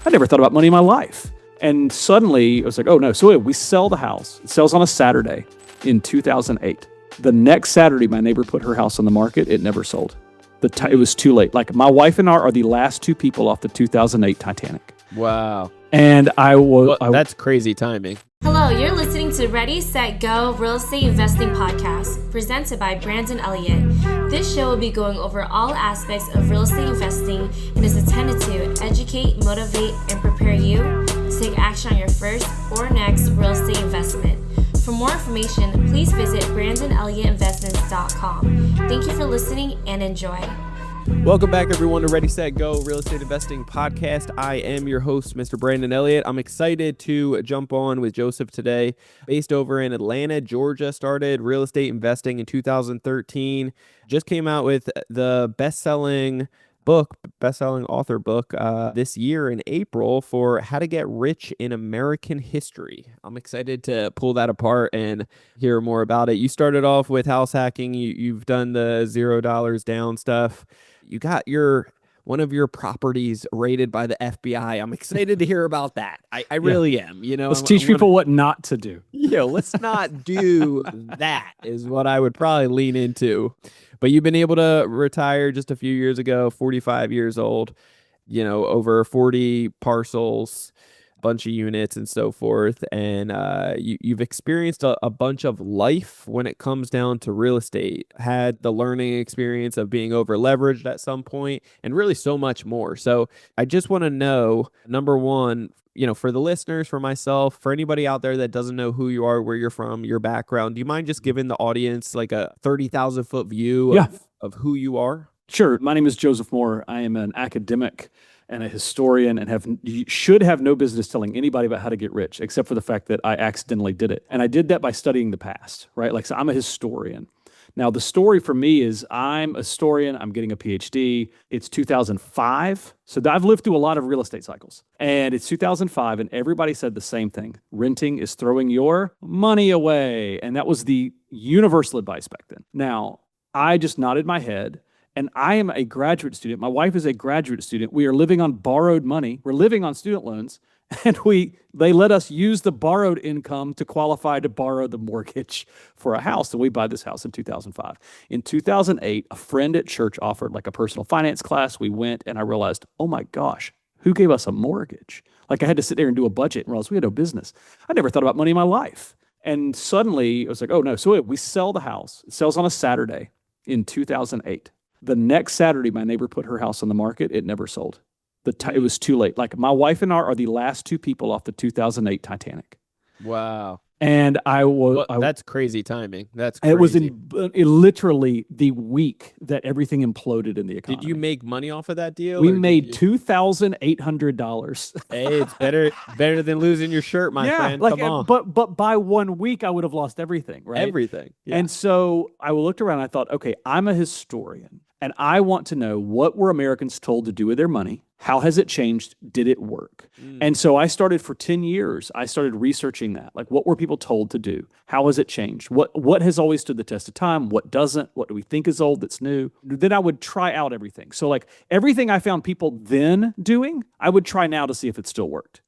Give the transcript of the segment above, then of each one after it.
I never thought about money in my life. And suddenly I was like, oh no. So we sell the house. It sells on a Saturday in 2008. The next Saturday, my neighbor put her house on the market. It never sold. It was too late. Like my wife and I are the last two people off the 2008 Titanic. Wow. And that's crazy timing. Hello, you're listening to Ready, Set, Go Real Estate Investing Podcast, presented by Brandon Elliott. This show will be going over all aspects of real estate investing and is intended to educate, motivate, and prepare you to take action on your first or next real estate investment. For more information, please visit BrandonElliottInvestments.com. Thank you for listening and enjoy. Welcome back, everyone, to Ready, Set, Go Real Estate Investing Podcast. I am your host, Mr. Brandon Elliott. I'm excited to jump on with Joseph today. Based over in Atlanta, Georgia, started real estate investing in 2013. Just came out with the best-selling author book this year in April for How to Get Rich in American History. I'm excited to pull that apart and hear more about it. You started off with house hacking. You've done the $0 down stuff. You got one of your properties raided by the FBI. I'm excited to hear about that. I really am. Let's teach people what not to do. Let's not do that is what I would probably lean into. But you've been able to retire just a few years ago, 45 years old, over 40 parcels, bunch of units and so forth. And you've experienced a bunch of life when it comes down to real estate, had the learning experience of being over leveraged at some point, and really so much more. So I just want to know, number one, for the listeners, for myself, for anybody out there that doesn't know who you are, where you're from, your background, do you mind just giving the audience like a 30,000 foot view of who you are? Sure. My name is Joseph Moore. I am an academic and a historian and should have no business telling anybody about how to get rich, except for the fact that I accidentally did it. And I did that by studying the past, right? So I'm a historian. Now, the story for me is I'm a historian. I'm getting a PhD. It's 2005. So I've lived through a lot of real estate cycles. And it's 2005, and everybody said the same thing. Renting is throwing your money away. And that was the universal advice back then. Now, I just nodded my head. And I am a graduate student. My wife is a graduate student. We are living on borrowed money. We're living on student loans. And they let us use the borrowed income to qualify to borrow the mortgage for a house. And we buy this house in 2005. In 2008, a friend at church offered like a personal finance class. We went and I realized, oh my gosh, who gave us a mortgage? I had to sit there and do a budget and realize we had no business. I never thought about money in my life. And suddenly I was like, oh no. So we sell the house. It sells on a Saturday in 2008. The next Saturday, my neighbor put her house on the market. It never sold. It was too late. My wife and I are the last two people off the 2008 Titanic. Wow. And that's crazy timing. That's crazy. It was literally the week that everything imploded in the economy. Did you make money off of that deal? We made $2,800. Hey, it's better than losing your shirt, my friend. Come on. But by 1 week, I would have lost everything, right? Everything. Yeah. And so I looked around and I thought, okay, I'm a historian. And I want to know, what were Americans told to do with their money? How has it changed? Did it work? And so I started for 10 years. I started researching that. What were people told to do? How has it changed? What has always stood the test of time? What doesn't? What do we think is old that's new? Then I would try out everything. So everything I found people then doing, I would try now to see if it still worked.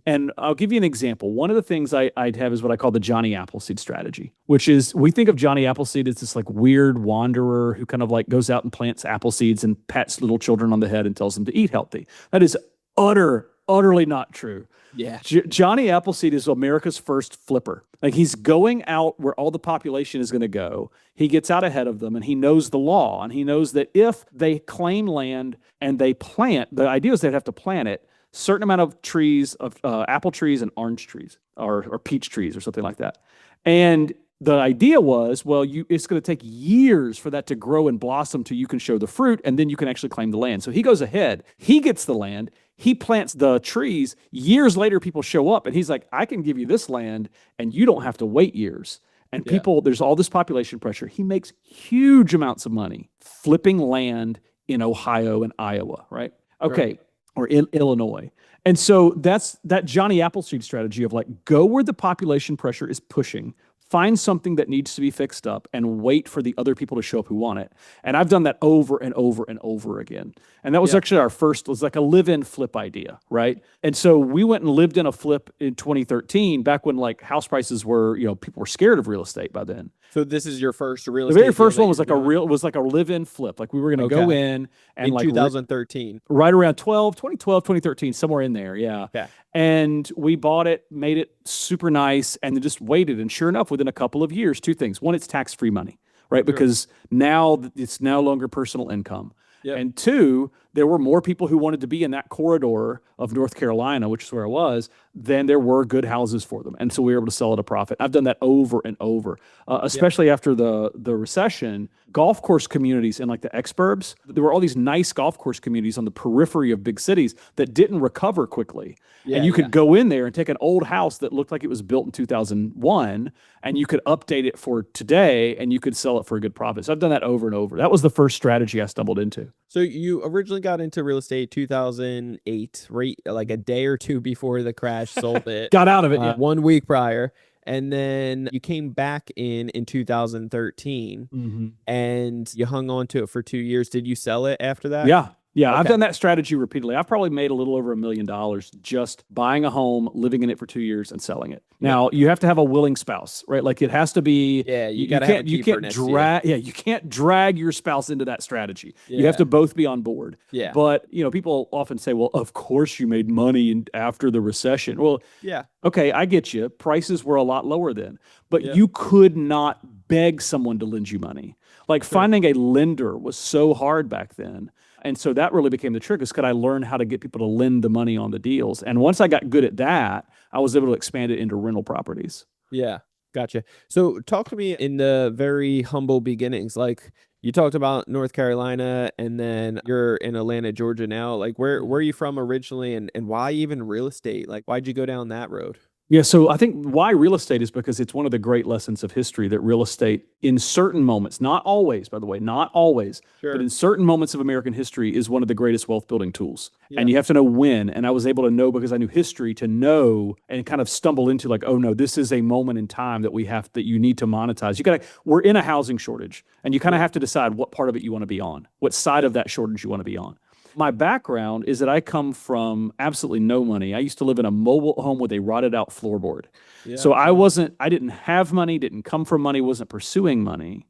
And I'll give you an example. One of the things I'd have is what I call the Johnny Appleseed strategy, which is we think of Johnny Appleseed as this weird wanderer who kind of goes out and plants apple seeds and pats little children on the head and tells them to eat healthy. That is utterly not true. Yeah. Johnny Appleseed is America's first flipper. He's going out where all the population is going to go. He gets out ahead of them and he knows the law. And he knows that if they claim land and they plant, the idea is they'd have to plant it, certain amount of trees, of apple trees and orange trees or peach trees or something like that. And the idea was, it's going to take years for that to grow and blossom till you can show the fruit, and then you can actually claim the land. So he goes ahead, he gets the land, he plants the trees. Years later, people show up, and he's like, I can give you this land, and you don't have to wait years. And there's all this population pressure. He makes huge amounts of money flipping land in Ohio and Iowa, right? Okay. Right. Or Illinois. And so that's that Johnny Appleseed strategy of go where the population pressure is pushing, find something that needs to be fixed up and wait for the other people to show up who want it. And I've done that over and over and over again. And that was actually our first, it was like a live-in flip idea, right? And so we went and lived in a flip in 2013, back when like house prices were, people were scared of real estate by then. So this is your first real estate. The very first one was like a live-in flip. Like we were going to go in and like 2013, right around 2012, 2013, somewhere in there. Yeah. Okay. And we bought it, made it super nice, and then just waited. And sure enough, within a couple of years, two things. One, it's tax-free money, right? Sure. Because now it's no longer personal income. Yep. And two, there were more people who wanted to be in that corridor of North Carolina, which is where I was, than there were good houses for them. And so we were able to sell at a profit. I've done that over and over, especially after the recession. Golf course communities in like the exurbs, there were all these nice golf course communities on the periphery of big cities that didn't recover quickly. And you could go in there and take an old house that looked like it was built in 2001, and you could update it for today, and you could sell it for a good profit. So I've done that over and over. That was the first strategy I stumbled into. So you originally got into real estate 2008, right? Like a day or two before the crash, sold it. Got out of it, 1 week prior. And then you came back in 2013 and you hung on to it for 2 years. Did you sell it after that? Yeah. Yeah, Okay. I've done that strategy repeatedly. I've probably made a little over $1 million just buying a home, living in it for 2 years, and selling it. Now, you have to have a willing spouse, right? Like it has to be. Yeah, you got to have a keeper next year. Yeah, you can't drag your spouse into that strategy. You have to both be on board. Yeah. But people often say, "Well, of course you made money after the recession." Well, yeah. Okay, I get you. Prices were a lot lower then, but you could not beg someone to lend you money. Like finding a lender was so hard back then. And so that really became the trick, is could I learn how to get people to lend the money on the deals? And once I got good at that, I was able to expand it into rental properties. Yeah, gotcha. So talk to me in the very humble beginnings. Like you talked about North Carolina, and then you're in Atlanta, Georgia now. Like where are you from originally, and why even real estate? Like why'd you go down that road? Yeah, so I think why real estate is because it's one of the great lessons of history that real estate, in certain moments, not always, by the way, not always, but in certain moments of American history, is one of the greatest wealth building tools. Yeah. And you have to know when. And I was able to know, because I knew history, to know and kind of stumble into like, oh no, this is a moment in time that you need to monetize. We're in a housing shortage, and you kind of have to decide what part of it you want to be on, what side of that shortage you want to be on. My background is that I come from absolutely no money. I used to live in a mobile home with a rotted out floorboard. Yeah. So I didn't have money, didn't come from money, wasn't pursuing money.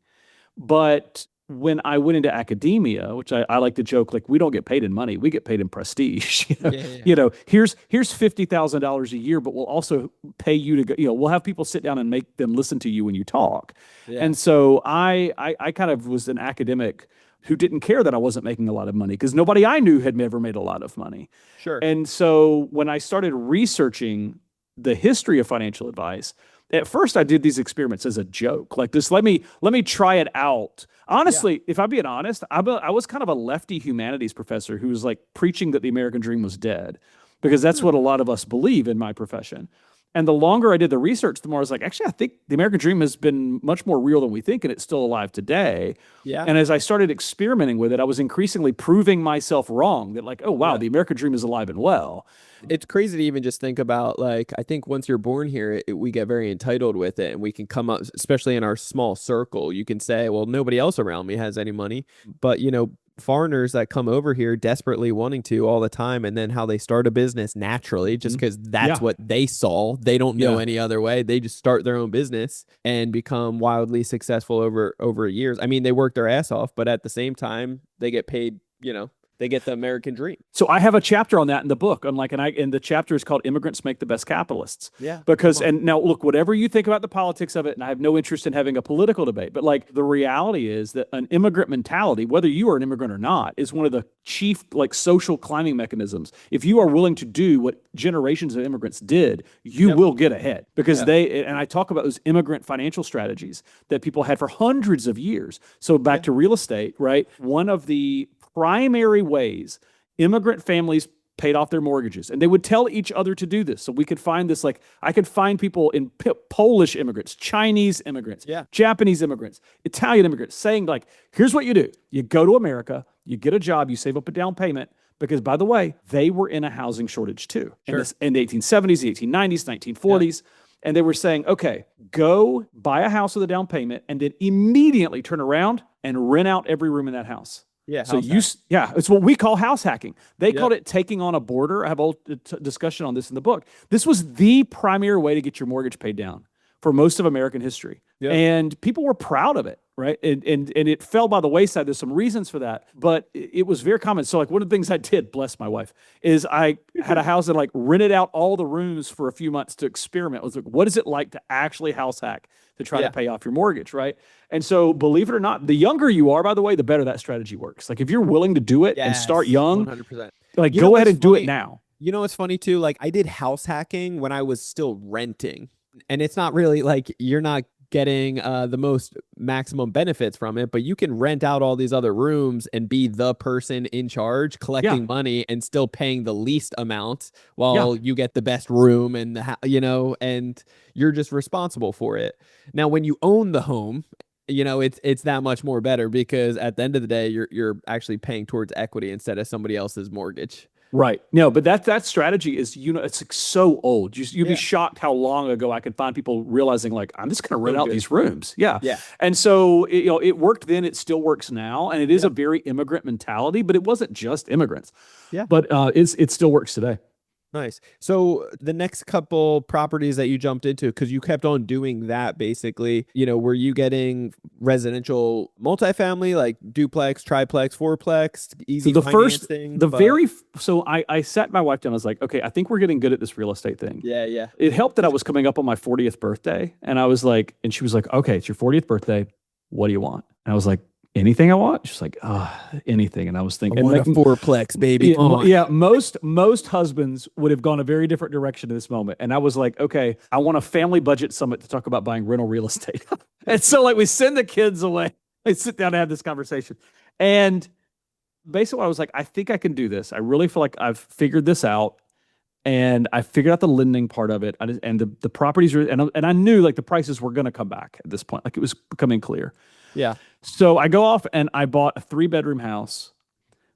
But when I went into academia, which I like to joke, like we don't get paid in money, we get paid in prestige. Here's $50,000 a year, but we'll also pay you to go, we'll have people sit down and make them listen to you when you talk. Yeah. And so I kind of was an academic who didn't care that I wasn't making a lot of money, because nobody I knew had ever made a lot of money. Sure. And so when I started researching the history of financial advice, at first I did these experiments as a joke, like this, let me try it out. Honestly, if I'm being honest, I was kind of a lefty humanities professor who was like preaching that the American dream was dead, because that's what a lot of us believe in my profession. And the longer I did the research, the more I was like, actually, I think the American dream has been much more real than we think, and it's still alive today. Yeah. And as I started experimenting with it, I was increasingly proving myself wrong, that like, oh, wow, the American dream is alive and well. It's crazy to even just think about, like, I think once you're born here, we get very entitled with it, and we can come up, especially in our small circle, you can say, well, nobody else around me has any money. But, foreigners that come over here desperately wanting to all the time, and then how they start a business naturally just because that's what they saw. They don't know any other way. They just start their own business and become wildly successful over years. I mean, they work their ass off, but at the same time, they get paid, they get the American dream. So I have a chapter on that in the book. And the chapter is called "Immigrants Make the Best Capitalists." Yeah. Because, and now look, whatever you think about the politics of it, and I have no interest in having a political debate, but like the reality is that an immigrant mentality, whether you are an immigrant or not, is one of the chief like social climbing mechanisms. If you are willing to do what generations of immigrants did, you will get ahead, because and I talk about those immigrant financial strategies that people had for hundreds of years. So back to real estate, right? One of the primary ways immigrant families paid off their mortgages, and they would tell each other to do this. So we could find this, like I could find people in Polish immigrants, Chinese immigrants, Japanese immigrants, Italian immigrants saying like, here's what you do. You go to America, you get a job, you save up a down payment, because by the way, they were in a housing shortage too. In the 1870s, the 1890s, 1940s. And they were saying, okay, go buy a house with a down payment and then immediately turn around and rent out every room in that house. Yeah. So it's what we call house hacking. They called it taking on a boarder. I have a discussion on this in the book. This was the primary way to get your mortgage paid down for most of American history. Yep. And people were proud of it, right? And it fell by the wayside. There's some reasons for that, but it was very common. So like one of the things I did, bless my wife, is I had a house that like rented out all the rooms for a few months to experiment. I was like, what is it like to actually house hack to try to pay off your mortgage, right? And so believe it or not, the younger you are, by the way, the better that strategy works. Like if you're willing to do it and start young, 100%. like go ahead and do it now. You know what's funny too? Like I did house hacking when I was still renting. And it's not really like you're not getting the most maximum benefits from it, but you can rent out all these other rooms and be the person in charge, collecting money and still paying the least amount while you get the best room and and you're just responsible for it. Now, when you own the home, it's that much more better because at the end of the day, you're actually paying towards equity instead of somebody else's mortgage. Right. No, but that strategy is, it's like so old. You'd be shocked how long ago I could find people realizing like, I'm just going to rent out these rooms. Yeah. Yeah. And so, it worked then, it still works now. And it is a very immigrant mentality, but it wasn't just immigrants. Yeah. But it still works today. Nice. So the next couple properties that you jumped into, because you kept on doing that basically, were you getting residential multifamily, like duplex, triplex, fourplex, easy financing? So I sat my wife down. I was like, okay, I think we're getting good at this real estate thing. Yeah, yeah. It helped that I was coming up on my 40th birthday. And I was like, and she was like, okay, it's your 40th birthday. What do you want? And I was like, anything I want? She's like, anything. And I was thinking, I want a fourplex, baby. Most husbands would have gone a very different direction at this moment. And I was like, okay, I want a family budget summit to talk about buying rental real estate. And so like we send the kids away. I sit down and have this conversation. And basically I was like, I think I can do this. I really feel like I've figured this out. And I figured out the lending part of it. And the properties are, and I knew like the prices were going to come back at this point. Like it was becoming clear. Yeah. So I go off and I bought a 3-bedroom house.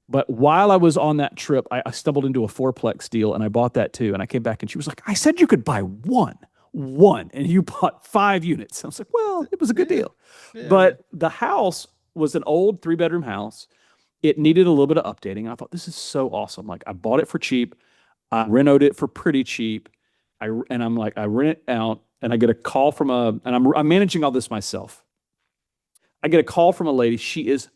But while I was on that trip, I stumbled into a 4-plex deal and I bought that too. And I came back and she was like, I said you could buy one, and you bought 5 units. I was like, well, it was a good deal. Yeah. But the house was an old 3-bedroom house. It needed a little bit of updating. I thought, this is so awesome. Like I bought it for cheap. I renovated it for pretty cheap. I'm like, I rent it out and I get a call from and I'm managing all this myself. I get a call from a lady. She is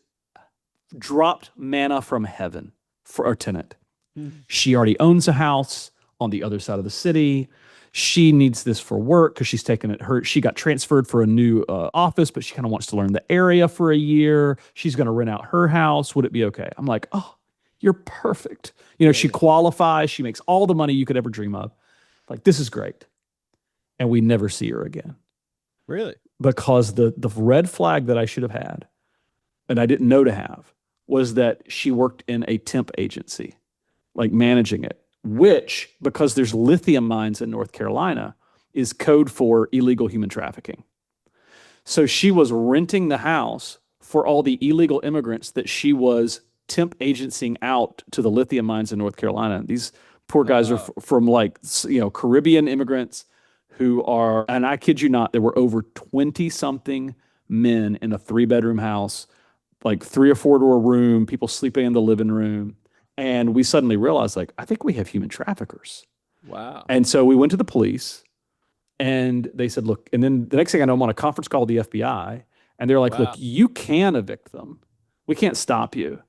dropped manna from heaven for our tenant. Mm-hmm. She already owns a house on the other side of the city. She needs this for work because she's taken it. She got transferred for a new office, but she kind of wants to learn the area for a year. She's going to rent out her house. Would it be okay? I'm like, oh, you're perfect. She qualifies. She makes all the money you could ever dream of. Like, this is great. And we never see her again. Really? Because the red flag that I should have had, and I didn't know to have, was that she worked in a temp agency, like managing it, which, because there's lithium mines in North Carolina, is code for illegal human trafficking. So she was renting the house for all the illegal immigrants that she was temp agencying out to the lithium mines in North Carolina. These poor guys are from Caribbean immigrants who are, and I kid you not, there were over 20-something men in a 3-bedroom house, like 3 or 4 door room, people sleeping in the living room. And we suddenly realized, like, I think we have human traffickers. Wow. And so we went to the police and they said, look, and then the next thing I know, I'm on a conference call with the FBI and they're like, look, you can evict them. We can't stop you.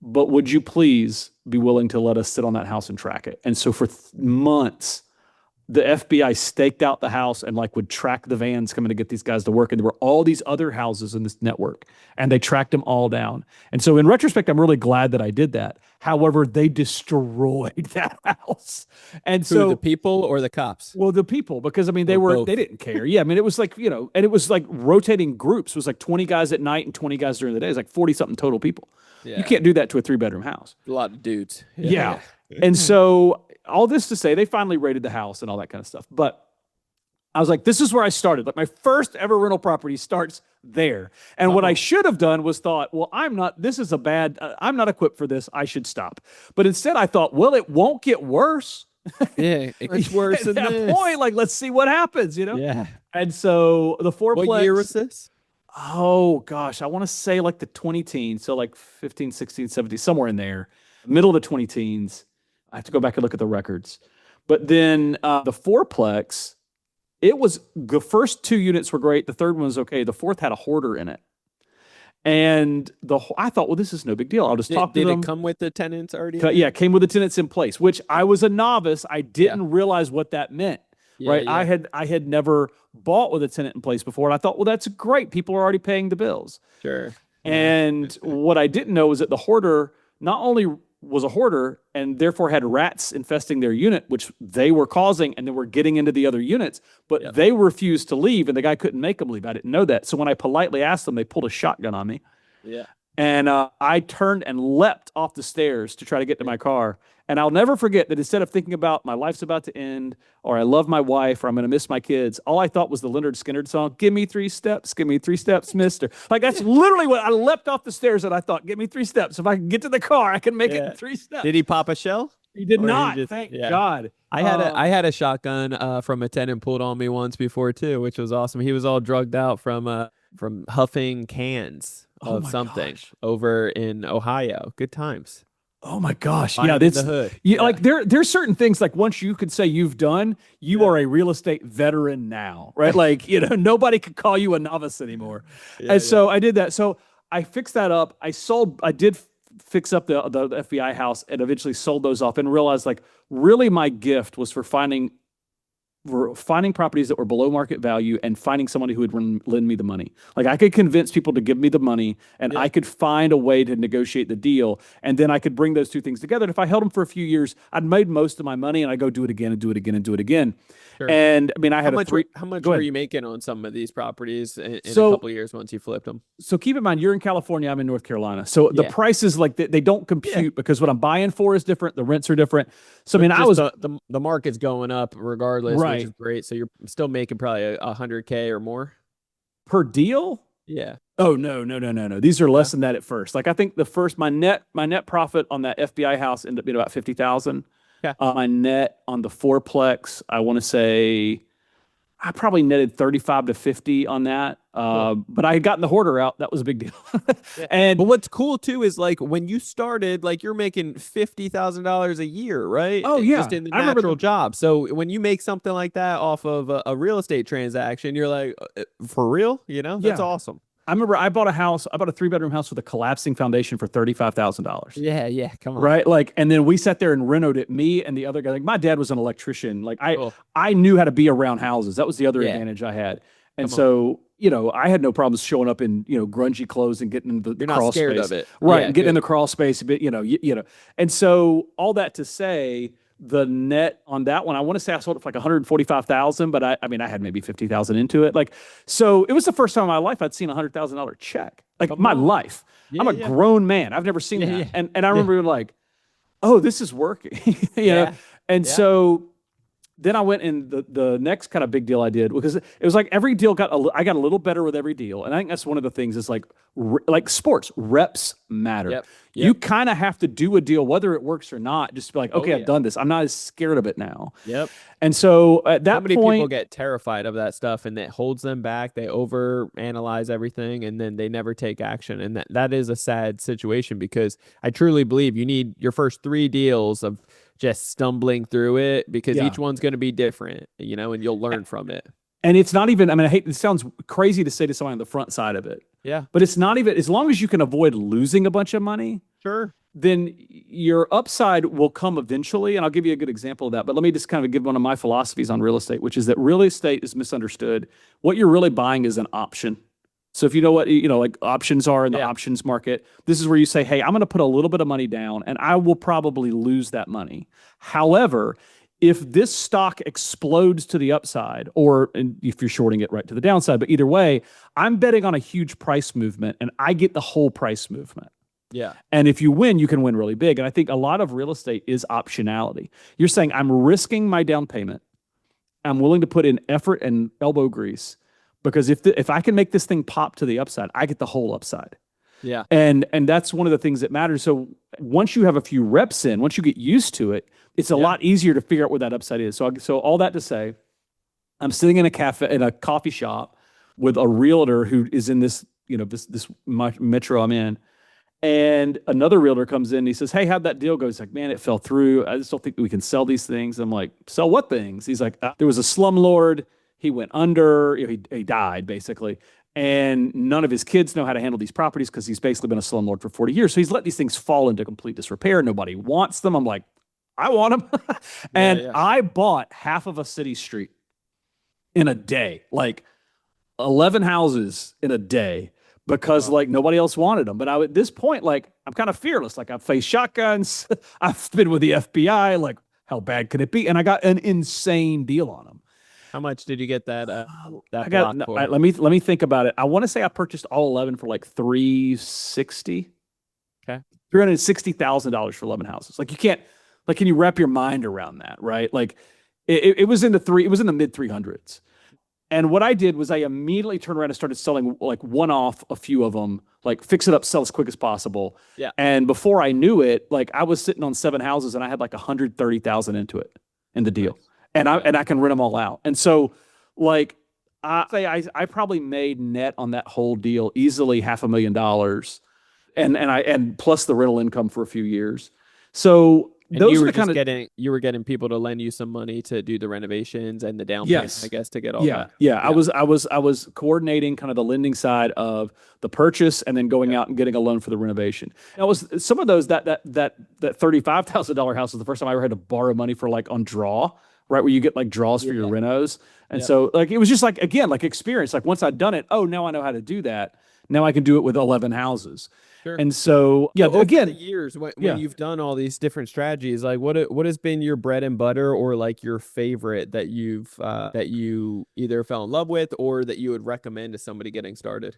But would you please be willing to let us sit on that house and track it? And so for months, the FBI staked out the house and like would track the vans coming to get these guys to work. And there were all these other houses in this network and they tracked them all down. And so in retrospect, I'm really glad that I did that. However, they destroyed that house. And so the people or the cops? Well, the people, because I mean, they didn't care. Yeah. I mean, it was like, and it was like rotating groups. It was like 20 guys at night and 20 guys during the day. It's like 40 something total people. Yeah. You can't do that to a 3-bedroom house. A lot of dudes. Yeah. And so all this to say, they finally raided the house and all that kind of stuff. But I was like, this is where I started. Like my first ever rental property starts there. And what I should have done was thought, well, I'm not equipped for this. I should stop. But instead I thought, well, it won't get worse. Yeah, it gets worse At than that this. point, like, let's see what happens, you know? Yeah. And so the fourplex. What year was this? Oh gosh, I want to say like the 20 teens, so like 15, 16, 17, somewhere in there, middle of the 20 teens. I have to go back and look at the records. But then the fourplex, it was the first two units were great. The third one was okay. The fourth had a hoarder in it. And I thought, well, this is no big deal. I'll just talk to Did them. it come with the tenants already? Yeah, it came with the tenants in place, which I was a novice. I didn't realize what that meant. Right. Yeah. I had never bought with a tenant in place before. And I thought, well, that's great. People are already paying the bills. Sure. And what I didn't know was that the hoarder not only was a hoarder and therefore had rats infesting their unit, which they were causing, and then were getting into the other units, but they refused to leave and the guy couldn't make them leave. I didn't know that. So when I politely asked them, they pulled a shotgun on me. Yeah. And I turned and leapt off the stairs to try to get to my car. And I'll never forget that instead of thinking about my life's about to end, or I love my wife, or I'm going to miss my kids, all I thought was the Leonard Skinner song, give me 3 steps, mister. Like, that's literally what I leapt off the stairs and I thought, give me 3 steps. If I can get to the car, I can make it in 3 steps. Did he pop a shell? He did Or not, just- thank God. I had a shotgun from a tenant pulled on me once before too, which was awesome. He was all drugged out from huffing cans of something over in Ohio. Good times. Oh my gosh. Finding Yeah, the hood. Yeah, like there's certain things like once you could say you've done, you are a real estate veteran now, right? Like, nobody could call you a novice anymore. So I did that. So I fixed that up. I did fix up the FBI house and eventually sold those off and realized like really my gift was for finding properties that were below market value and finding somebody who would lend me the money. Like I could convince people to give me the money and I could find a way to negotiate the deal. And then I could bring those two things together. And if I held them for a few years, I'd made most of my money and I go do it again and do it again and do it again. Sure. And I mean, I had how much were you making on some of these properties in a couple of years once you flipped them? So keep in mind, you're in California, I'm in North Carolina. So the prices, like they don't compute because what I'm buying for is different. The rents are different. So I mean, the market's going up regardless, which is great. So you're still making probably $100K or more per deal. Yeah. Oh no. These are less than that at first. Like I think my net profit on that FBI house ended up being about 50,000. Yeah. My net on the fourplex, I want to say I probably netted 35 to 50 on that. But I had gotten the hoarder out. That was a big deal. But what's cool too is like when you started, like you're making $50,000 a year, right? Oh yeah. Just in the natural job. So when you make something like that off of a real estate transaction, you're like, for real? That's awesome. I remember I bought a 3-bedroom house with a collapsing foundation for $35,000. Yeah. Come on. Right. Like, and then we sat there and renovated it, me and the other guy. Like my dad was an electrician. Like I knew how to be around houses. That was the other advantage I had. And so, I had no problems showing up in, grungy clothes and getting in the crawl space. You're not scared of it. Right. And getting in the crawl space a bit, And so all that to say, the net on that one, I want to say I sold it for like 145,000, but I mean, I had maybe 50,000 into it. Like, so it was the first time in my life I'd seen $100,000 check. Like my life. I'm a grown man. I've never seen that. Yeah. And I remember being like, oh, this is working. know? And so then I went in the next kind of big deal I did because it was like every deal I got a little better with every deal. And I think that's one of the things is like sports, reps matter. Yep. You kind of have to do a deal, whether it works or not, just to be like, okay, I've done this. I'm not as scared of it now. Yep. And so at that How many point, people get terrified of that stuff and it holds them back? They overanalyze everything and then they never take action. And that is a sad situation because I truly believe you need your first 3 deals of just stumbling through it because each one's going to be different, and you'll learn from it. And it's not even, I mean, it sounds crazy to say to someone on the front side of it. Yeah. But it's not even, as long as you can avoid losing a bunch of money. Sure. Then your upside will come eventually. And I'll give you a good example of that. But let me just kind of give one of my philosophies on real estate, which is that real estate is misunderstood. What you're really buying is an option. So if you know what, like options are in the options market, this is where you say, hey, I'm going to put a little bit of money down and I will probably lose that money. However, if this stock explodes to the upside, or if you're shorting it right to the downside, but either way, I'm betting on a huge price movement and I get the whole price movement. Yeah. And if you win, you can win really big. And I think a lot of real estate is optionality. You're saying, I'm risking my down payment. I'm willing to put in effort and elbow grease because if I can make this thing pop to the upside, I get the whole upside. Yeah. And that's one of the things that matters. So once you have a few reps in, once you get used to it, it's a lot easier to figure out where that upside is. So all that to say, I'm sitting in a coffee shop with a realtor who is in this, this metro I'm in. And another realtor comes in and he says, "Hey, how'd that deal go?" He's like, "Man, it fell through. I just don't think we can sell these things." I'm like, "Sell what things?" He's like, "There was a slumlord. He went under. He died basically. And none of his kids know how to handle these properties because he's basically been a slumlord for 40 years. So he's let these things fall into complete disrepair. Nobody wants them." I'm like, "I want them." And I bought half of a city street in a day, like 11 houses in a day, because like nobody else wanted them. But at this point, like I'm kind of fearless. Like I've faced shotguns. I've been with the FBI. Like how bad can it be? And I got an insane deal on them. How much did you get that block for? Let me think about it. I want to say I purchased all 11 for like $360. Okay. $360,000 for 11 houses. Like you can't, like, can you wrap your mind around that? Right. Like it was in the mid 300s. And what I did was I immediately turned around and started selling like one-off a few of them, like fix it up, sell as quick as possible. Yeah. And before I knew it, like I was sitting on 7 houses and I had like 130,000 into it in the deal. Nice. And I can rent them all out. And so like I probably made net on that whole deal easily $500,000 and plus the rental income for a few years. So and those you are were the kind of you were getting people to lend you some money to do the renovations and the down payment, I guess, to get all that. Yeah. I was coordinating kind of the lending side of the purchase and then going out and getting a loan for the renovation. Now, it was some of those that $35,000 house was the first time I ever had to borrow money for like on draw, right? Where you get like draws for your renos. And so like it was just like, again, like experience. Like once I'd done it, oh, now I know how to do that. Now I can do it with 11 houses. Sure. And so, over again, the years when you've done all these different strategies, like what has been your bread and butter or like your favorite that you either fell in love with or that you would recommend to somebody getting started?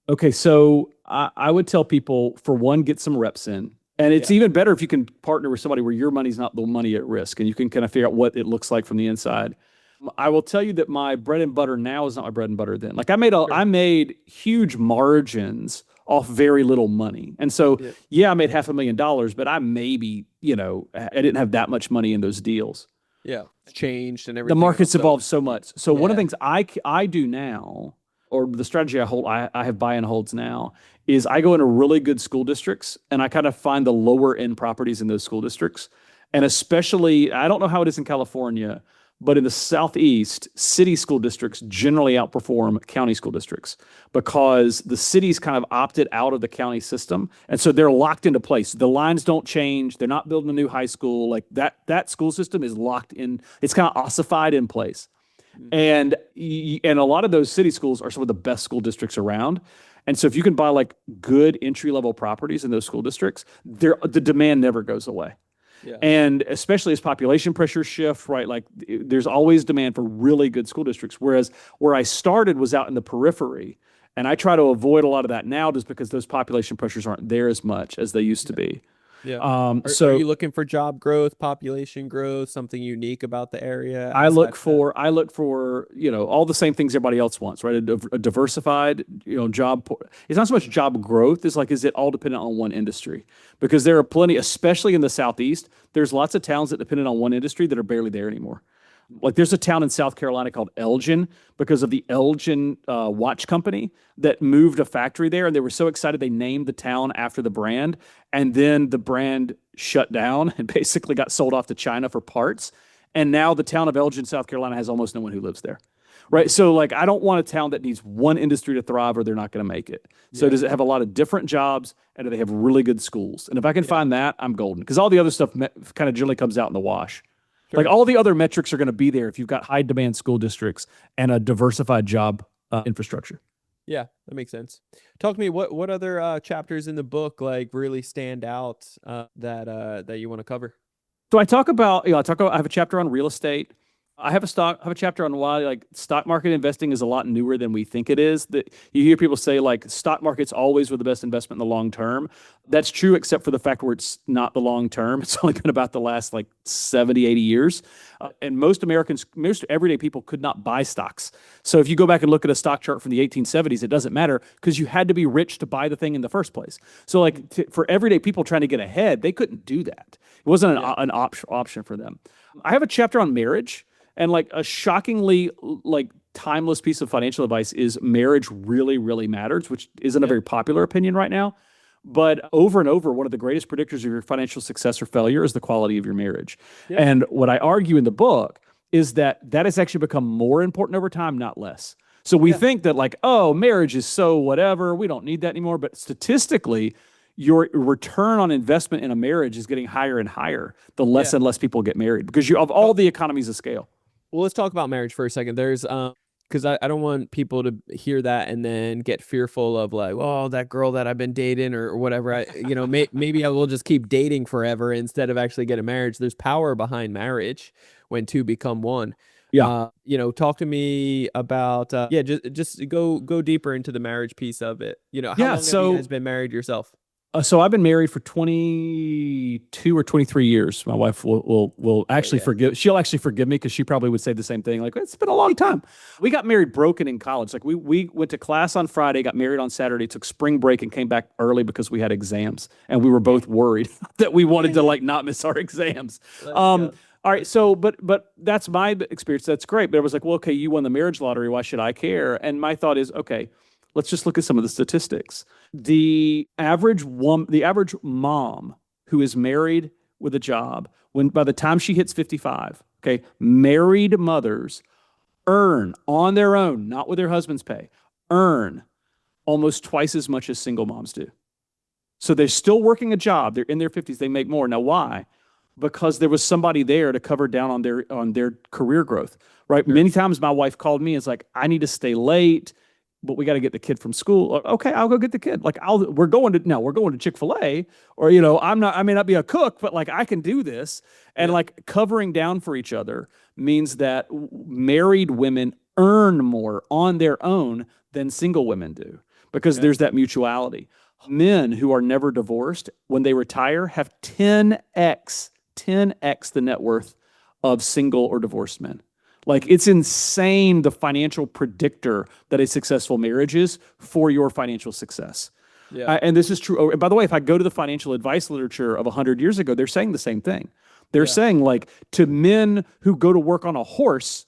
Okay, so I would tell people, for one, get some reps in. And it's even better if you can partner with somebody where your money's not the money at risk and you can kind of figure out what it looks like from the inside. I will tell you that my bread and butter now is not my bread and butter then. Like I made huge margins off very little money. And so, I made $500,000, but I maybe, I didn't have that much money in those deals. Yeah. It's changed and everything. The market's evolved so much. So one of the things I do now, or the strategy I have buy and holds now, is I go into really good school districts and I kind of find the lower end properties in those school districts. And especially, I don't know how it is in California, but in the Southeast, city school districts generally outperform county school districts because the cities kind of opted out of the county system. And so they're locked into place. The lines don't change. They're not building a new high school. Like that school system is locked in. It's kind of ossified in place. And a lot of those city schools are some of the best school districts around. And so if you can buy like good entry-level properties in those school districts, the demand never goes away. Yeah. And especially as population pressures shift, right? Like there's always demand for really good school districts. Whereas where I started was out in the periphery. And I try to avoid a lot of that now just because those population pressures aren't there as much as they used to be. Yeah. Are you looking for job growth, population growth, something unique about the area? I look for, all the same things everybody else wants, right? A diversified, job. It's not so much job growth. It's like, is it all dependent on one industry? Because there are plenty, especially in the Southeast, there's lots of towns that depend on one industry that are barely there anymore. Like there's a town in South Carolina called Elgin because of the Elgin watch company that moved a factory there. And they were so excited they named the town after the brand. And then the brand shut down and basically got sold off to China for parts. And now the town of Elgin, South Carolina has almost no one who lives there. Right. So like, I don't want a town that needs one industry to thrive or they're not going to make it. So does it have a lot of different jobs and do they have really good schools? And if I can find that, I'm golden because all the other stuff kind of generally comes out in the wash. Sure. Like all the other metrics are going to be there if you've got high demand school districts and a diversified job infrastructure. Yeah, that makes sense. Talk to me, what other chapters in the book like really stand out that you want to cover? So I talk about, I have a chapter on real estate. I have a chapter on why like stock market investing is a lot newer than we think it is. That you hear people say like stock markets always were the best investment in the long term. That's true, except for the fact where it's not the long term. It's only been about the last like 70, 80 years. And most Americans, most everyday people could not buy stocks. So if you go back and look at a stock chart from the 1870s, it doesn't matter because you had to be rich to buy the thing in the first place. So like for everyday people trying to get ahead, they couldn't do that. It wasn't an option for them. I have a chapter on marriage. And like a shockingly like timeless piece of financial advice is marriage really, really matters, which isn't a very popular opinion right now. But over and over, one of the greatest predictors of your financial success or failure is the quality of your marriage. Yeah. And what I argue in the book is that has actually become more important over time, not less. So we think that like, oh, marriage is so whatever, we don't need that anymore. But statistically, your return on investment in a marriage is getting higher and higher the less and less people get married because you of all the economies of scale. Well, let's talk about marriage for a second. There's because I don't want people to hear that and then get fearful of like, oh, that girl that I've been dating or whatever. Maybe I will just keep dating forever instead of actually getting married. There's power behind marriage when two become one. Yeah. Talk to me about just go deeper into the marriage piece of it. How long have you guys been married yourself? So I've been married for 22 or 23 years. My wife will actually forgive. She'll actually forgive me because she probably would say the same thing. Like, it's been a long time. We got married broken in college. Like we went to class on Friday, got married on Saturday, took spring break and came back early because we had exams. And we were both worried that we wanted to like not miss our exams. All right. So, but that's my experience. That's great. But I was like, well, okay, you won the marriage lottery. Why should I care? And my thought is, okay, let's just look at some of the statistics. The average mom who is married with a job, by the time she hits 55, okay, married mothers earn on their own, not with their husband's pay, earn almost twice as much as single moms do. So they're still working a job. They're in their 50s. They make more. Now, why? Because there was somebody there to cover down on their career growth, right? Sure. Many times my wife called me and it's like, I need to stay late, but we got to get the kid from school. Okay, I'll go get the kid. Like we're going to Chick-fil-A, or I may not be a cook, but like I can do this. And like covering down for each other means that married women earn more on their own than single women do because there's that mutuality. Men who are never divorced, when they retire, have 10x the net worth of single or divorced men. Like, it's insane the financial predictor that a successful marriage is for your financial success. Yeah. And this is true. And by the way, if I go to the financial advice literature of 100 years ago, they're saying the same thing. They're saying, like, to men who go to work on a horse,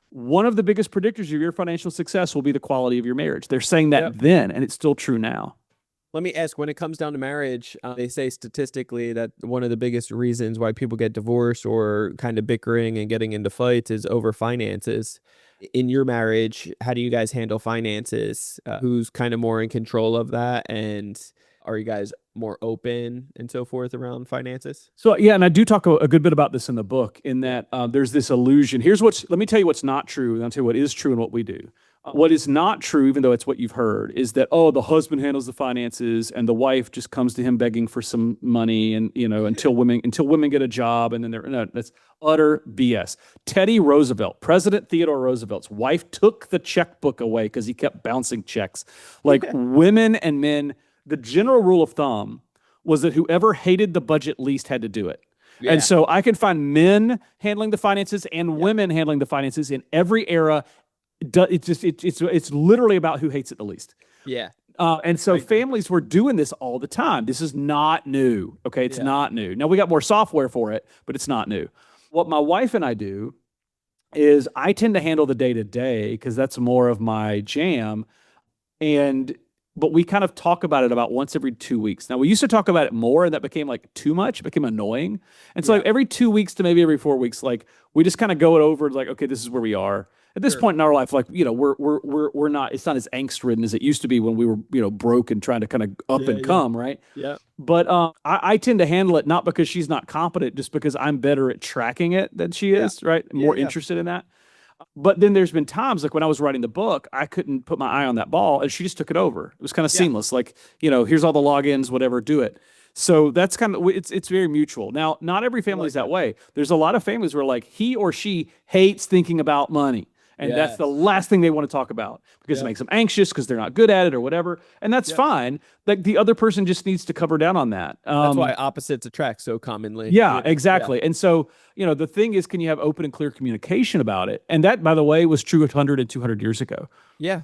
one of the biggest predictors of your financial success will be the quality of your marriage. They're saying that then, and it's still true now. Let me ask, when it comes down to marriage, they say statistically that one of the biggest reasons why people get divorced or kind of bickering and getting into fights is over finances. In your marriage, how do you guys handle finances? Who's kind of more in control of that? And are you guys more open and so forth around finances? So, yeah, and I do talk a good bit about this in the book in that there's this illusion. Let me tell you what's not true, and I'll tell you what is true and what we do. What is not true, even though it's what you've heard, is that, the husband handles the finances and the wife just comes to him begging for some money and, until women get a job and then that's utter BS. Teddy Roosevelt, President Theodore Roosevelt's wife took the checkbook away because he kept bouncing checks. Like women and men, the general rule of thumb was that whoever hated the budget least had to do it. Yeah. And so I can find men handling the finances and women handling the finances in every era. It's literally about who hates it the least. Yeah. And so families were doing this all the time. This is not new. Okay. It's not new. Now we got more software for it, but it's not new. What my wife and I do is I tend to handle the day to day because that's more of my jam. But we kind of talk about it about once every 2 weeks. Now we used to talk about it more and that became like too much. It became annoying. And so like every 2 weeks to maybe every 4 weeks, like we just kind of go it over like, okay, this is where we are. At this point in our life, like, we're not, it's not as angst ridden as it used to be when we were, broke and trying to kind of up and come, right? Yeah. But I tend to handle it not because she's not competent, just because I'm better at tracking it than she is, right? More interested in that. But then there's been times like when I was writing the book, I couldn't put my eye on that ball and she just took it over. It was kind of seamless. Like, here's all the logins, whatever, do it. So that's kind of, it's very mutual. Now, not every family is that way. There's a lot of families where like he or she hates thinking about money. And that's the last thing they want to talk about because it makes them anxious because they're not good at it or whatever. And that's fine. Like the other person just needs to cover down on that. That's why opposites attract so commonly. Yeah, exactly. And so, the thing is, can you have open and clear communication about it? And that, by the way, was true 100 and 200 years ago. Yeah.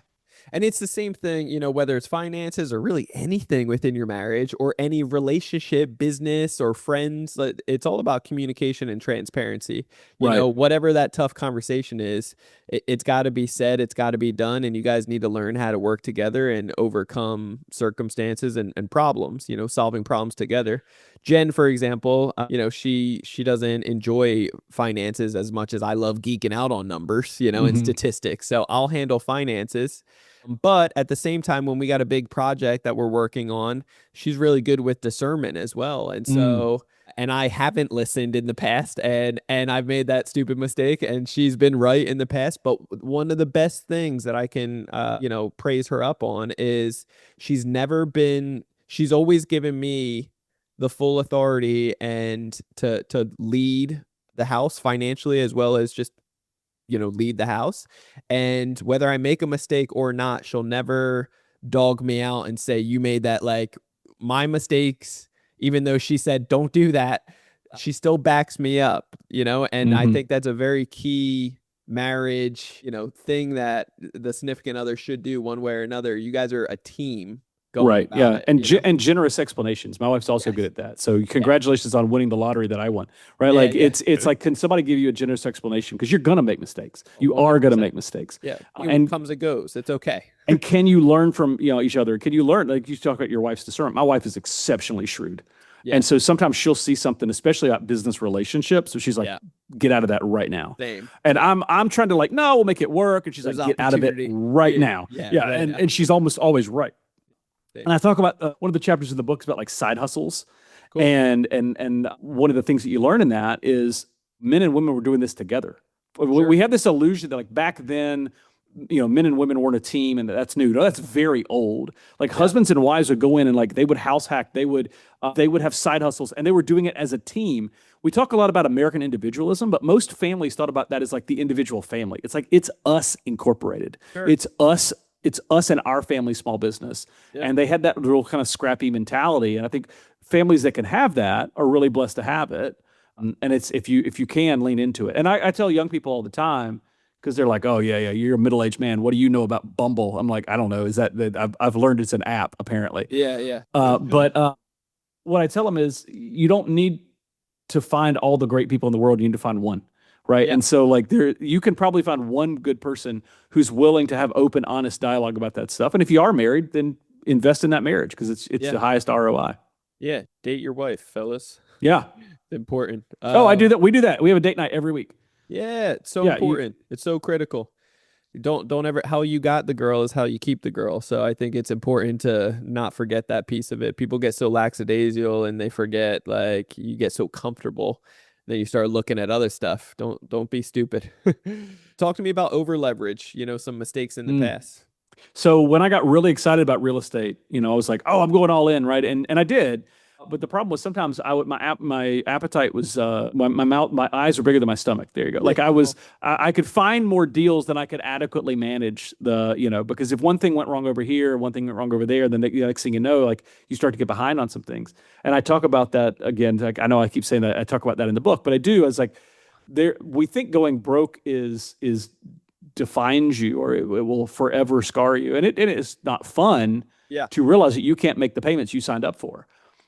And it's the same thing, whether it's finances or really anything within your marriage or any relationship, business or friends, it's all about communication and transparency. You know, whatever that tough conversation is, it's got to be said, it's got to be done. And you guys need to learn how to work together and overcome circumstances and problems, solving problems together. Jen, for example, she doesn't enjoy finances as much as I love geeking out on numbers, and statistics. So I'll handle finances. But at the same time, when we got a big project that we're working on, she's really good with discernment as well. And so, and I haven't listened in the past and I've made that stupid mistake and she's been right in the past. But one of the best things that I can, praise her up on is she's always given me the full authority and to lead the house financially as well as just lead the house. And whether I make a mistake or not, she'll never dog me out and say, you made that. Like my mistakes, even though she said, don't do that, she still backs me up, and I think that's a very key marriage, thing that the significant other should do one way or another. You guys are a team. Right. Yeah. And generous explanations. My wife's also good at that. So congratulations on winning the lottery that I won. Right. It's like, can somebody give you a generous explanation? Because you're going to make mistakes. You are going to make mistakes. Yeah. And comes and goes. It's okay. And can you learn from, each other? Can you learn? Like you talk about your wife's discernment. My wife is exceptionally shrewd. Yeah. And so sometimes she'll see something, especially about business relationships. So she's like, get out of that right now. Same. And I'm trying to like, no, we'll make it work. And she's like, get out of it right now. Yeah. And she's almost always right. And I talk about one of the chapters in the book is about like side hustles. Cool. And one of the things that you learn in that is men and women were doing this together. Sure. We have this illusion that like back then, men and women weren't a team and that's new. No, that's very old. Like husbands and wives would go in and like they would house hack. They would have side hustles and they were doing it as a team. We talk a lot about American individualism, but most families thought about that as like the individual family. It's like, it's us incorporated. Sure. It's us and our family small business. Yeah. And they had that real kind of scrappy mentality. And I think families that can have that are really blessed to have it. And it's, if you can lean into it. And I tell young people all the time, because they're like, oh yeah, you're a middle-aged man. What do you know about Bumble? I'm like, I don't know. Is that I've learned it's an app apparently. Yeah. But what I tell them is you don't need to find all the great people in the world. You need to find one. Right. Yeah. And so like you can probably find one good person who's willing to have open, honest dialogue about that stuff. And if you are married, then invest in that marriage because it's the highest ROI. Yeah. Date your wife, fellas. Yeah. It's important. I do that. We do that. We have a date night every week. Yeah. It's so important. It's so critical. Don't ever, how you got the girl is how you keep the girl. So I think it's important to not forget that piece of it. People get so lackadaisical and they forget, like you get so comfortable. Then you start looking at other stuff. Don't be stupid. Talk to me about over leverage, some mistakes in the past. So when I got really excited about real estate, I was like, oh, I'm going all in, right? And I did. But the problem was sometimes my appetite was my eyes were bigger than my stomach. There you go. Like I could find more deals than I could adequately manage because if one thing went wrong over here, one thing went wrong over there, then the next thing you know, like you start to get behind on some things. And I talk about that again. Like I know I keep saying that I talk about that in the book, but I do. I was like, we think going broke is defines you or it will forever scar you, and it is not fun. Yeah. To realize that you can't make the payments you signed up for.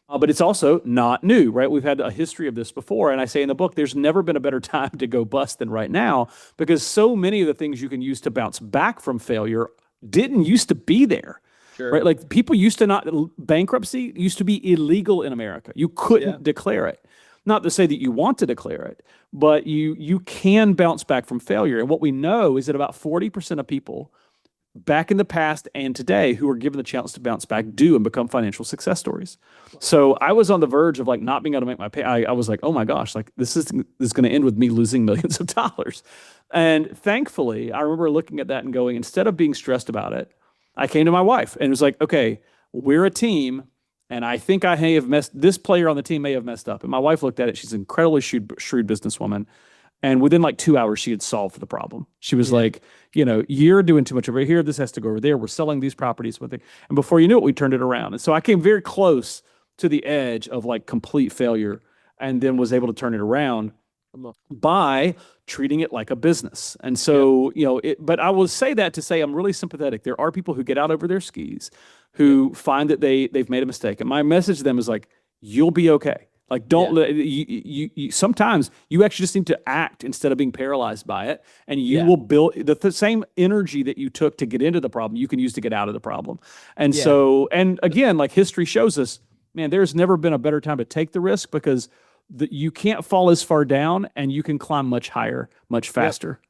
But it's also not new, right? We've had a history of this before. And I say in the book, there's never been a better time to go bust than right now because so many of the things you can use to bounce back from failure didn't used to be there, right? Like people used to bankruptcy used to be illegal in America. You couldn't declare it. Not to say that you want to declare it, but you can bounce back from failure. And what we know is that about 40% of people back in the past and today who are given the chance to bounce back do and become financial success stories. So I was on the verge of like not being able to make my pay. I was like, oh my gosh, like this is going to end with me losing millions of dollars. And thankfully, I remember looking at that and going, instead of being stressed about it, I came to my wife and it was like, okay, we're a team. And I think I may have this player on the team may have messed up. And my wife looked at it. She's an incredibly shrewd businesswoman. And within like 2 hours, she had solved the problem. She was like, you're doing too much over here. This has to go over there. We're selling these properties. And before you knew it, we turned it around. And so I came very close to the edge of like complete failure and then was able to turn it around by treating it like a business. And so, but I will say that to say I'm really sympathetic. There are people who get out over their skis who find that they've made a mistake. And my message to them is like, you'll be okay. Like, don't let you sometimes you actually just need to act instead of being paralyzed by it. And you will build the same energy that you took to get into the problem, you can use to get out of the problem. And so, and again, like history shows us, man, there's never been a better time to take the risk because you can't fall as far down and you can climb much higher, much faster.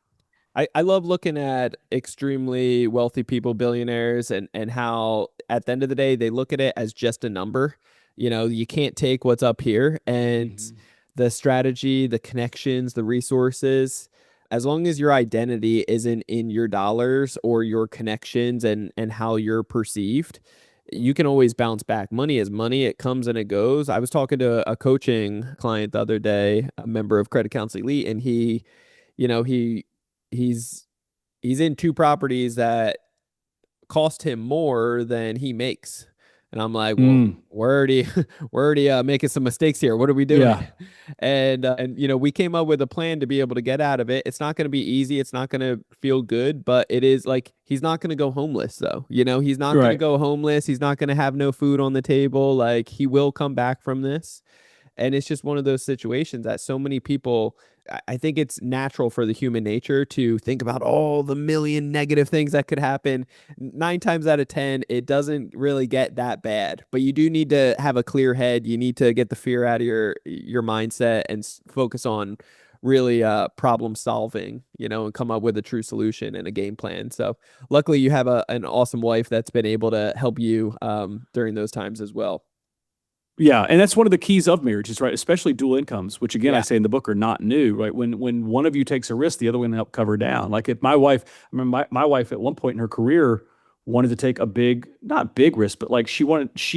I love looking at extremely wealthy people, billionaires, and how at the end of the day, they look at it as just a number. You can't take what's up here, and the strategy, the connections, the resources, as long as your identity isn't in your dollars or your connections and how you're perceived, you can always bounce back. Money is money. It comes and it goes. I was talking to a coaching client the other day, a member of Credit Counsel Elite, and he's in 2 properties that cost him more than he makes. And I'm like, well, we're already making some mistakes here. What are we doing? Yeah. And we came up with a plan to be able to get out of it. It's not going to be easy. It's not going to feel good, but it is like, he's not going to go homeless though. He's not going to go homeless. He's not going to have no food on the table. Like, he will come back from this. And it's just one of those situations that so many people, I think it's natural for the human nature to think about all the million negative things that could happen. 9 times out of 10, it doesn't really get that bad, but you do need to have a clear head. You need to get the fear out of your mindset and focus on really problem solving, and come up with a true solution and a game plan. So luckily you have an awesome wife that's been able to help you during those times as well. Yeah, and that's one of the keys of marriages, right? Especially dual incomes, which again I say in the book are not new, right? When one of you takes a risk, the other one help cover down. Like if my wife, I remember my wife at one point in her career wanted to take a not big risk, but like she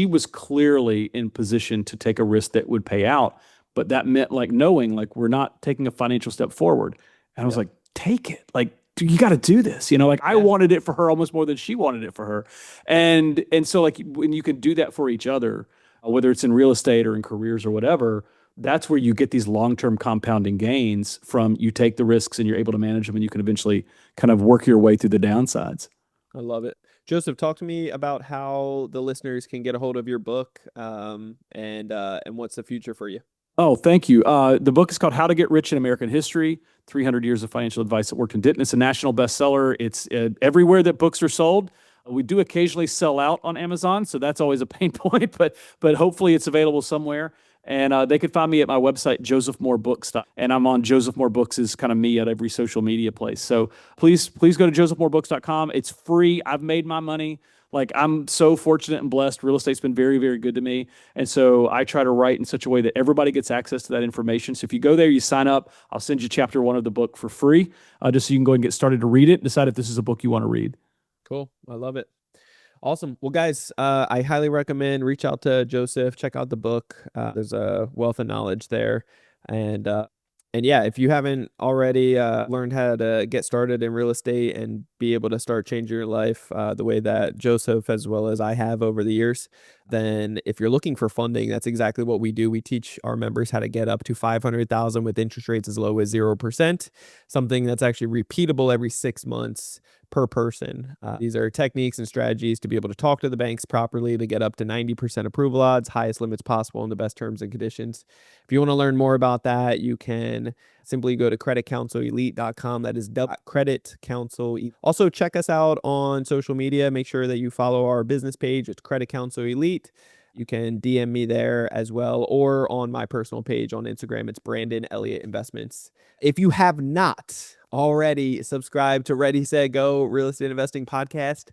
was clearly in position to take a risk that would pay out, but that meant like knowing like we're not taking a financial step forward. And I was like, take it, like. You got to do this, I wanted it for her almost more than she wanted it for her. And so like when you can do that for each other, whether it's in real estate or in careers or whatever, that's where you get these long-term compounding gains from you take the risks and you're able to manage them and you can eventually kind of work your way through the downsides. I love it. Joseph, talk to me about how the listeners can get a hold of your book and what's the future for you. Oh, thank you. The book is called How to Get Rich in American History, 300 Years of Financial Advice That Worked and Didn't. It's a national bestseller. It's everywhere that books are sold. We do occasionally sell out on Amazon, so that's always a pain point, but hopefully it's available somewhere. And they could find me at my website, josephmoorebooks.com. And I'm on Joseph Moore Books is kind of me at every social media place. So please go to josephmoorebooks.com. It's free. I've made my money. Like, I'm so fortunate and blessed. Real estate's been very, very good to me. And so I try to write in such a way that everybody gets access to that information. So if you go there, you sign up, I'll send you chapter 1 of the book for free, just so you can go and get started to read it, decide if this is a book you want to read. Cool. I love it. Awesome. Well, guys, I highly recommend reach out to Joseph, check out the book. There's a wealth of knowledge there. And yeah, if you haven't already learned how to get started in real estate and be able to start changing your life the way that Joseph, as well as I have over the years, then if you're looking for funding, that's exactly what we do. We teach our members how to get up to $500,000 with interest rates as low as 0%, something that's actually repeatable every 6 months per person. These are techniques and strategies to be able to talk to the banks properly to get up to 90% approval odds, highest limits possible, and the best terms and conditions. If you want to learn more about that, you can simply go to creditcounselelite.com. That is Credit Counsel. Also, check us out on social media. Make sure that you follow our business page. It's Credit Counsel Elite. You can DM me there as well, or on my personal page on Instagram. It's Brandon Elliott Investments. If you have not already subscribed to Ready, Set, Go Real Estate Investing Podcast,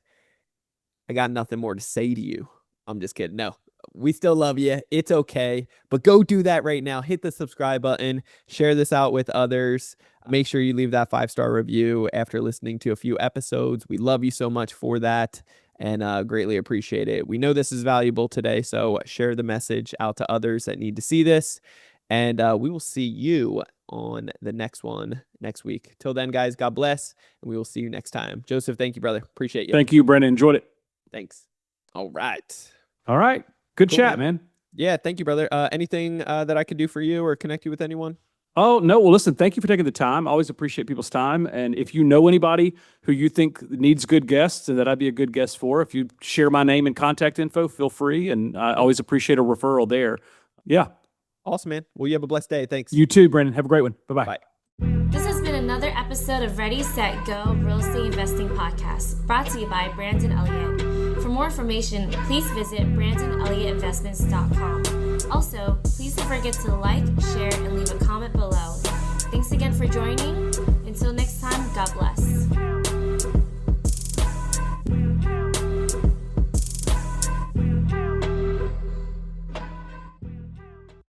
I got nothing more to say to you. I'm just kidding. No, we still love you. It's okay. But go do that right now. Hit the subscribe button. Share this out with others. Make sure you leave that 5-star review after listening to a few episodes. We love you so much for that. and greatly appreciate it. We know this is valuable today, so share the message out to others that need to see this. And we will see you on the next one next week. Till then, guys, God bless, and we will see you next time. Joseph, thank you, brother. Appreciate you. Thank you, Brandon. Enjoyed it. Thanks. All right. All right. Good Cool, chat, man. Yeah, thank you, brother. Anything that I could do for you or connect you with anyone? Oh, no. Well, listen, thank you for taking the time. I always appreciate people's time. And if you know anybody who you think needs good guests and that I'd be a good guest for, if you share my name and contact info, feel free. And I always appreciate a referral there. Yeah. Awesome, man. Well, you have a blessed day. Thanks. You too, Brandon. Have a great one. Bye-bye. Bye. This has been another episode of Ready, Set, Go Real Estate Investing Podcast, brought to you by Brandon Elliott. For more information, please visit BrandonElliottInvestments.com. Also, please don't forget to like, share, and leave a comment below. Thanks again for joining. Until next time, God bless.